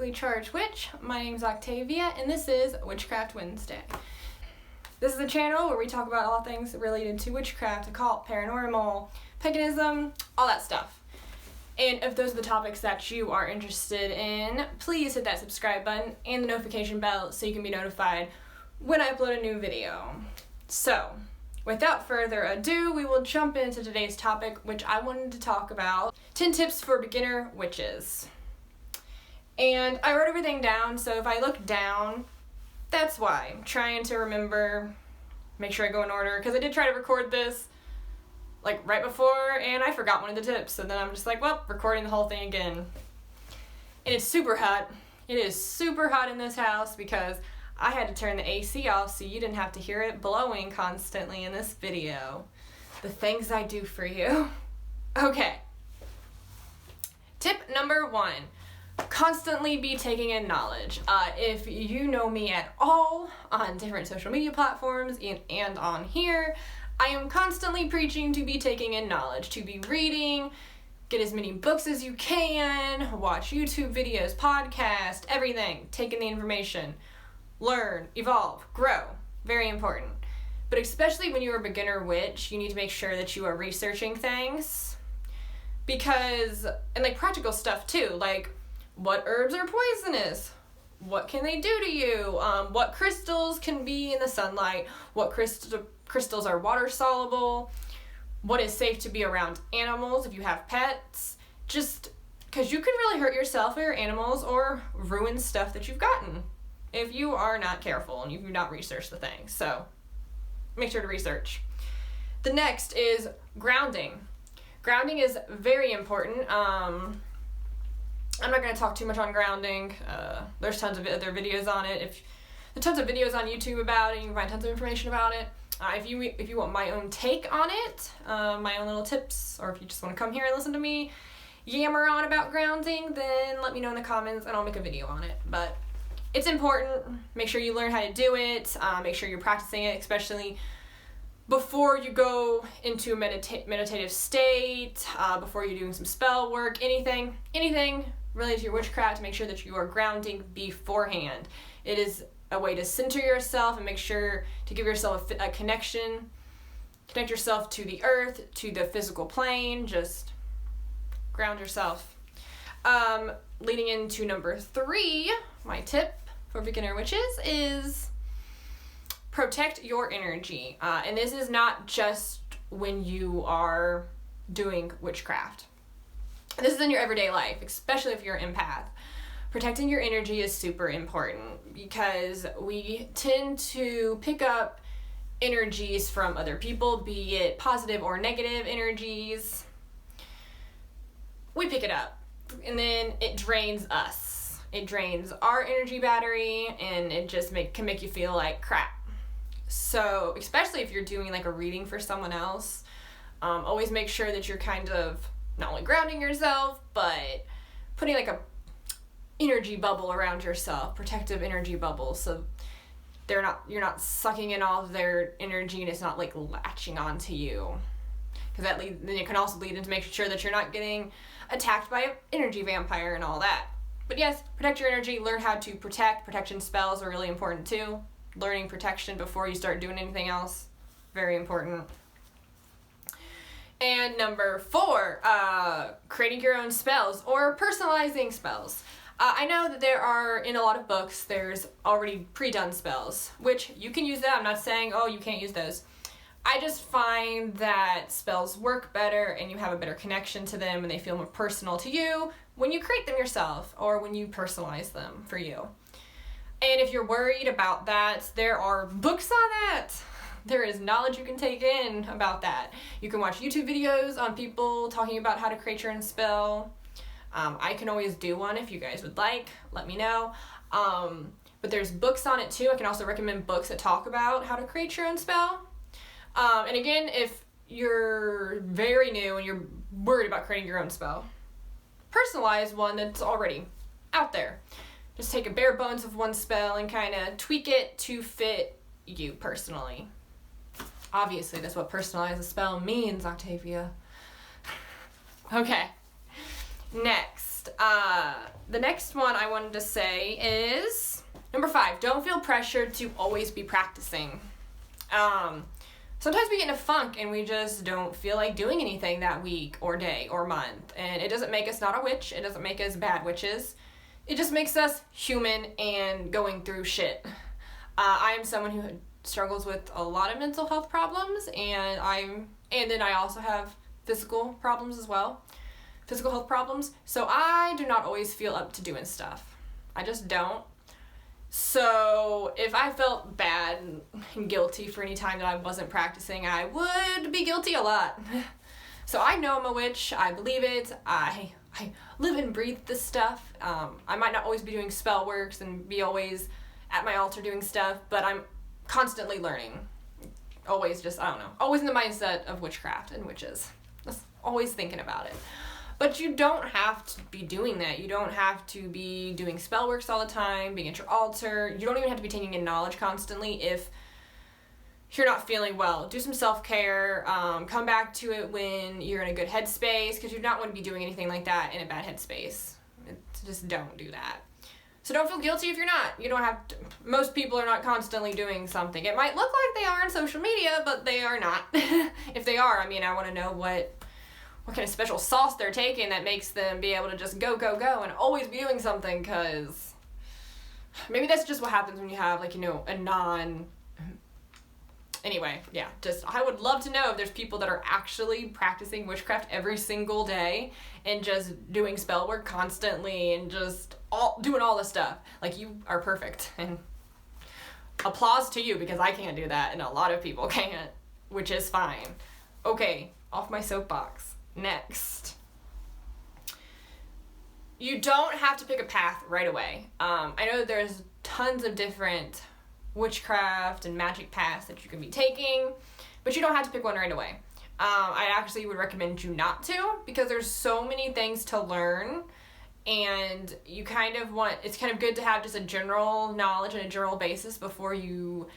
mystically charged witch. My name's Octavia, and this is Witchcraft Wednesday. This is a channel where we talk about all things related to witchcraft, occult, paranormal, paganism, all that stuff. And if those are the topics that you are interested in, please hit that subscribe button and the notification bell so you can be notified when I upload a new video. So, without further ado, we will jump into today's topic, which I wanted to talk about 10 tips for beginner witches. And I wrote everything down, so if I look down, that's why. I'm trying to remember, make sure I go in order, because I did try to record this like right before, and I forgot one of the tips, so then I'm just like, well, recording the whole thing again. And it's super hot. It is super hot in this house because I had to turn the AC off so you didn't have to hear it blowing constantly in this video. The things I do for you. Okay. Tip number 1. Constantly be taking in knowledge. If you know me at all on different social media platforms and on here, I am constantly preaching to be taking in knowledge, to be reading, get as many books as you can, watch YouTube videos, podcasts, everything, take in the information, learn, evolve, grow. Very important. But especially when you're a beginner witch, you need to make sure that you are researching things because, and like practical stuff too, like what herbs are poisonous? What can they do to you? What crystals can be in the sunlight? What crystals are water soluble? What is safe to be around animals if you have pets? Just because you can really hurt yourself or your animals or ruin stuff that you've gotten if you are not careful and you've not researched the thing. So make sure to research. The next is grounding. Grounding is very important. I'm not going to talk too much on grounding. There's tons of other videos on it. There's tons of videos on YouTube about it. You can find tons of information about it. If you want my own take on it, my own little tips, or if you just want to come here and listen to me yammer on about grounding, then let me know in the comments and I'll make a video on it. But it's important. Make sure you learn how to do it. Make sure you're practicing it, especially before you go into a meditative state, before you're doing some spell work, anything related to your witchcraft, to make sure that you are grounding beforehand. It is a way to center yourself and make sure to give yourself a connection, connect yourself to the earth, to the physical plane, just ground yourself. Leading into number 3, my tip for beginner witches is protect your energy. And this is not just when you are doing witchcraft. This is in your everyday life, especially if you're an empath. Protecting your energy is super important because we tend to pick up energies from other people, be it positive or negative energies. We pick it up and then it drains us. It drains our energy battery and it just can make you feel like crap. So, especially if you're doing like a reading for someone else, always make sure that you're kind of not only grounding yourself, but putting like a energy bubble around yourself, protective energy bubble, so you're not sucking in all of their energy and it's not like latching onto you. Because then it can also lead into making sure that you're not getting attacked by an energy vampire and all that. But yes, protect your energy, learn how to protect. Protection spells are really important too. Learning protection before you start doing anything else, very important. And number 4, creating your own spells or personalizing spells. I know that there are, in a lot of books, there's already pre-done spells, which you can use that. I'm not saying, oh, you can't use those. I just find that spells work better and you have a better connection to them and they feel more personal to you when you create them yourself or when you personalize them for you. And if you're worried about that, there are books on that. There is knowledge you can take in about that. You can watch YouTube videos on people talking about how to create your own spell. I can always do one if you guys would like. Let me know. But there's books on it too. I can also recommend books that talk about how to create your own spell. And again, if you're very new and you're worried about creating your own spell, personalize one that's already out there. Just take a bare bones of one spell and kind of tweak it to fit you personally. Obviously, that's what personalize a spell means, Octavia. Okay. Next, The next one I wanted to say is number 5. Don't feel pressured to always be practicing. Sometimes we get in a funk and we just don't feel like doing anything that week or day or month. And it doesn't make us not a witch. It doesn't make us bad witches. It just makes us human and going through shit. I am someone who struggles with a lot of mental health problems, and then I also have physical problems as well. Physical health problems. So I do not always feel up to doing stuff. I just don't. So if I felt bad and guilty for any time that I wasn't practicing, I would be guilty a lot. So I know I'm a witch. I believe it. I live and breathe this stuff. I might not always be doing spell works and be always at my altar doing stuff, but I'm constantly learning. Always always in the mindset of witchcraft and witches. Just always thinking about it. But you don't have to be doing that. You don't have to be doing spell works all the time, being at your altar. You don't even have to be taking in knowledge constantly if you're not feeling well. Do some self-care. Come back to it when you're in a good headspace, because you do not want to be doing anything like that in a bad headspace. Just don't do that. So don't feel guilty if you're not. You don't have to. Most people are not constantly doing something. It might look like they are on social media, but they are not. If they are, I want to know what kind of special sauce they're taking that makes them be able to just go and always be doing something, because maybe that's just what happens when you have Anyway, yeah, I would love to know if there's people that are actually practicing witchcraft every single day and just doing spell work constantly and just doing all this stuff. Like, you are perfect, and applause to you, because I can't do that and a lot of people can't, which is fine. Okay, off my soapbox. Next. You don't have to pick a path right away. I know there's tons of different witchcraft and magic paths that you can be taking, but you don't have to pick one right away. I actually would recommend you not to, because there's so many things to learn, and it's kind of good to have just a general knowledge and a general basis before you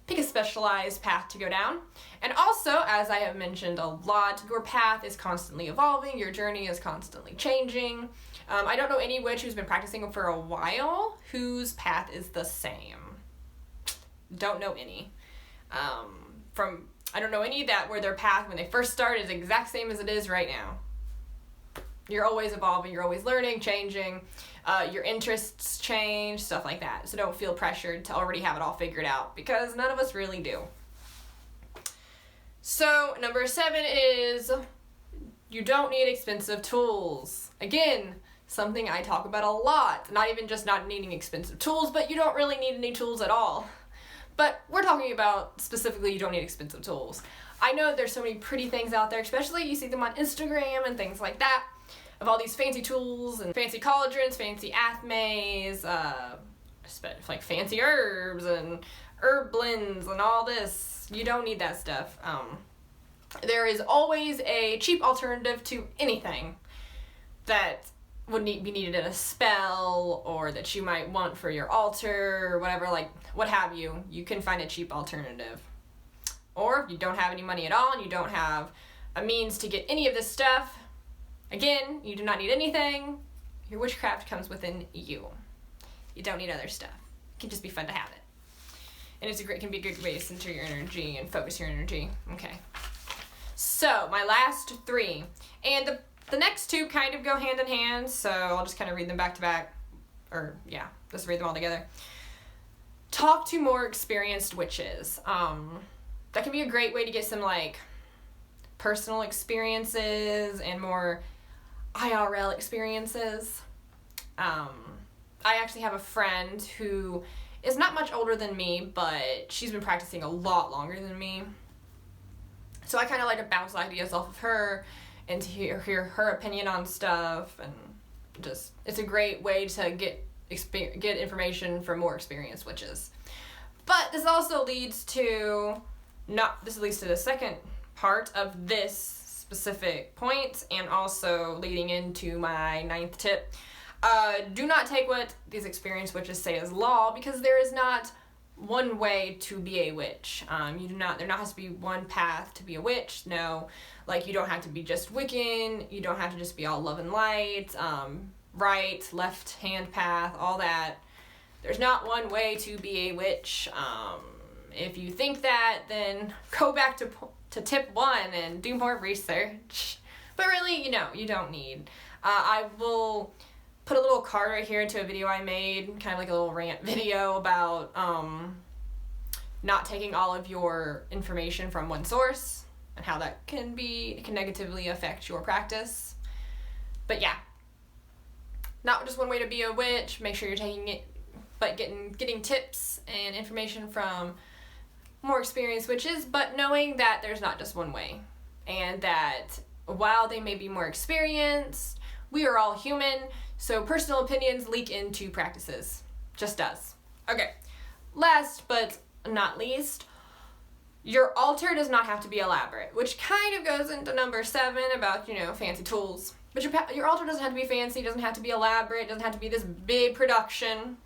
pick a specialized path to go down. And also, as I have mentioned a lot, your path is constantly evolving, your journey is constantly changing. I don't know any witch who's been practicing for a while whose path is the same. Don't know any. I don't know any that where their path when they first started is the exact same as it is right now. You're always evolving, you're always learning, changing, your interests change, stuff like that. So don't feel pressured to already have it all figured out, because none of us really do. So number 7 is you don't need expensive tools. Again, something I talk about a lot. Not even just not needing expensive tools, but you don't really need any tools at all. But we're talking about specifically you don't need expensive tools. I know there's so many pretty things out there, especially you see them on Instagram and things like that, of all these fancy tools and fancy cauldrons, fancy athmays, like fancy herbs and herb blends and all this. You don't need that stuff. There is always a cheap alternative to anything that would be needed in a spell, or that you might want for your altar, or whatever, like what have you. You can find a cheap alternative. Or if you don't have any money at all and you don't have a means to get any of this stuff, again, you do not need anything. Your witchcraft comes within you. You don't need other stuff. It can just be fun to have it. And it can be a good way to center your energy and focus your energy. Okay. So, my last 3. And the next 2 kind of go hand in hand, so I'll just kind of read them back to back. Or, yeah, just read them all together. Talk to more experienced witches. That can be a great way to get some, personal experiences and more IRL experiences. I actually have a friend who is not much older than me, but she's been practicing a lot longer than me. So I kind of like to bounce ideas off of her and to hear her opinion on stuff, and just, it's a great way to get information from more experienced witches. But this also leads to the second part of this specific point, and also leading into my 9th tip. Do not take what these experienced witches say as law, because there is not one way to be a witch. There not has to be one path to be a witch. No, you don't have to be just Wiccan. You don't have to just be all love and light. right, left hand path, all that. There's not one way to be a witch. If you think that, then go back to tip 1 and do more research. But really, you don't need. I will put a little card right here to a video I made, kind of like a little rant video about not taking all of your information from one source and how that can negatively affect your practice. But yeah, not just one way to be a witch. Make sure you're taking it, but getting tips and information from more experienced witches, but knowing that there's not just one way, and that while they may be more experienced, we are all human, so personal opinions leak into practices. Just does. Okay, last but not least, your altar does not have to be elaborate, which kind of goes into number 7 about, fancy tools. But your altar doesn't have to be fancy, doesn't have to be elaborate, doesn't have to be this big production.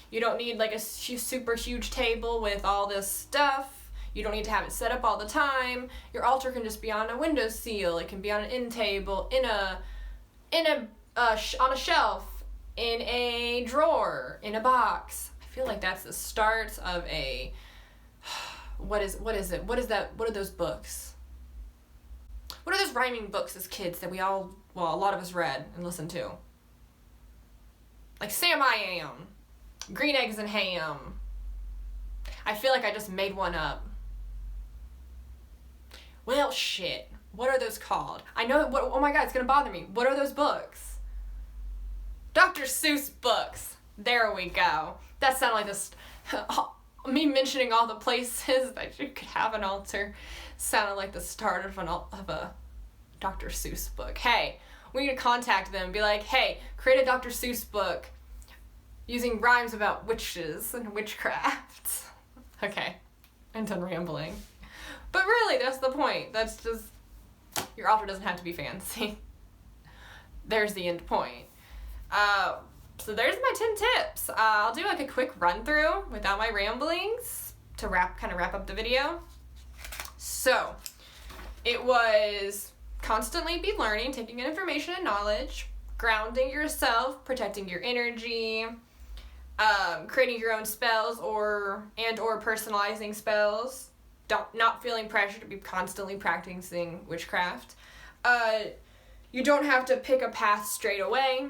You don't need like a super huge table with all this stuff. You don't need to have it set up all the time. Your altar can just be on a windowsill. It can be on an end table, on a shelf, in a drawer, in a box. I feel like that's the start of a what is it? What is that? What are those books? What are those rhyming books as kids that a lot of us read and listened to? Like Sam I Am. Green Eggs and Ham. I feel like I just made one up. Well, shit. What are those called? I know, oh my god, it's gonna bother me. What are those books? Dr. Seuss books. There we go. That sounded like this, me mentioning all the places that you could have an altar sounded like the start of a Dr. Seuss book. Hey, we need to contact them and be like, hey, create a Dr. Seuss book using rhymes about witches and witchcraft. Okay, I'm done rambling. But really, that's the point. That's just, your altar doesn't have to be fancy. There's the end point. So there's my 10 tips. I'll do like a quick run through without my ramblings to wrap up the video. So, it was constantly be learning, taking in information and knowledge, grounding yourself, protecting your energy, creating your own spells or personalizing spells, not feeling pressure to be constantly practicing witchcraft. You don't have to pick a path straight away.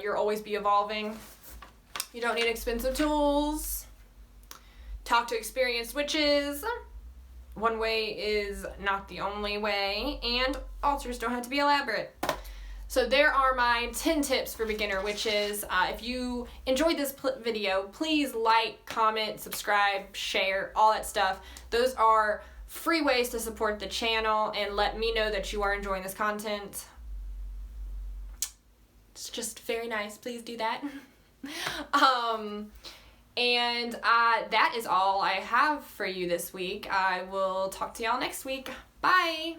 You'll always be evolving. You don't need expensive tools. Talk to experienced witches. One way is not the only way, and altars don't have to be elaborate. So there are my 10 tips for beginner witches. If you enjoyed this video, please like, comment, subscribe, share, all that stuff. Those are free ways to support the channel and let me know that you are enjoying this content. It's just very nice. Please do that. And that is all I have for you this week. I will talk to y'all next week. Bye!